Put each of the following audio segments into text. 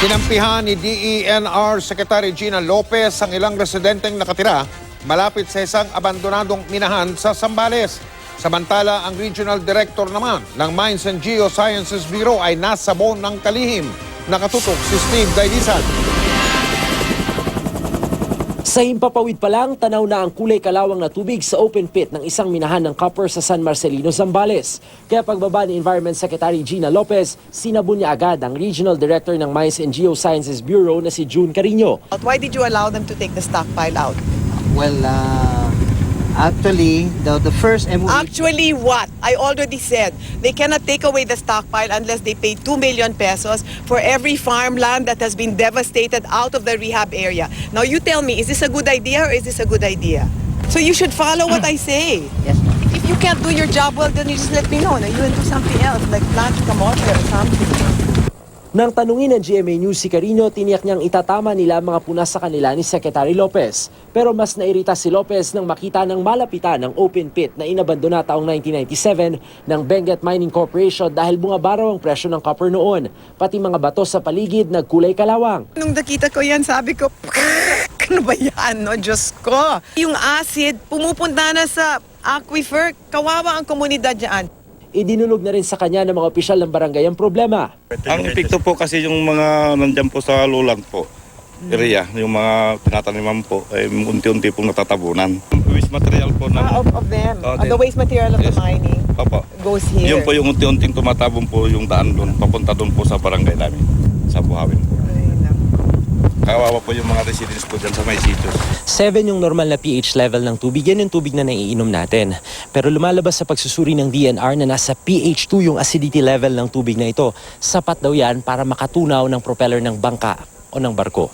Kinampihan ni DENR Secretary Gina Lopez ang ilang residenteng nakatira malapit sa isang abandonadong minahan sa Zambales. Samantala, ang Regional Director naman ng Mines and Geosciences Bureau ay nasa bon ng kalihim. Nakatutok si Steve Dailisan. Sa himpapawid pa lang, tanaw na ang kulay kalawang na tubig sa open pit ng isang minahan ng copper sa San Marcelino, Zambales. Kaya pagbaba ni Environment Secretary Gina Lopez, sinabon niya agad ang Regional Director ng Mines and Geosciences Bureau na si June Carino. Why did you allow them to take the stockpile out? Well, actually, the first MOU... Actually what? I already said they cannot take away the stockpile unless they pay 2 million pesos for every farmland that has been devastated out of the rehab area. Now you tell me, is this a good idea or is this a good idea? So you should follow what I say. Yes. If you can't do your job well, then you just let me know. Now you will do something else, like plant kamote or something. Nang tanungin ng GMA News si Carino, tiniyak niyang itatama nila ang mga puna sa kanila ni Secretary Lopez. Pero mas nairita si Lopez nang makita ng malapitan ng open pit na inabandona taong 1997 ng Benguet Mining Corporation dahil bumaba raw ang presyo ng copper noon. Pati mga bato sa paligid nagkulay kalawang. Nung nakita ko yan, sabi ko, ano ba yan, no? Diyos ko. Yung acid, pumupunta na sa aquifer, kawawa ang komunidad dyan. Idinulog na rin sa kanya ng mga opisyal ng barangay ang problema. Ang epekto po kasi yung mga nandyan po sa lulang po, area, yung mga tinataniman po, ay unti-unti pong natatabunan. Waste material po na... Of them. The waste material of the mining goes here. Yun po yung unti-unting tumatabon po yung daan doon, papunta doon po sa barangay namin, sa Buhawin po. Kawawa po yung mga residents po dyan sa may sitios. 7 yung normal na pH level ng tubig. Yan yung tubig na naiinom natin. Pero lumalabas sa pagsusuri ng DNR na nasa pH 2 yung acidity level ng tubig na ito. Sapat daw yan para makatunaw ng propeller ng bangka o ng barko.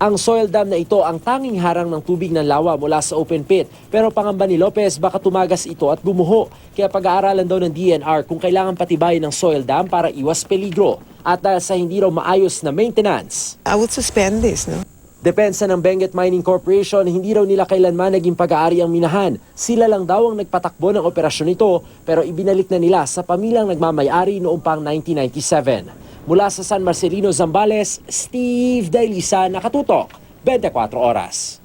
Ang soil dam na ito ang tanging harang ng tubig ng lawa mula sa open pit. Pero pangamba ni Lopez baka tumagas ito at bumuho. Kaya pag-aaralan daw ng DNR kung kailangan patibayin ng soil dam para iwas peligro. At dahil sa hindi raw maayos na maintenance, I would suspend this, no? depensa ng Benguet Mining Corporation, hindi raw nila kailanman naging pag-aari ang minahan. Sila lang daw ang nagpatakbo ng operasyon nito pero ibinalik na nila sa pamilyang nagmamay-ari noong pang 1997. Mula sa San Marcelino, Zambales, Steve Dailisa, Nakatutok, 24 Oras.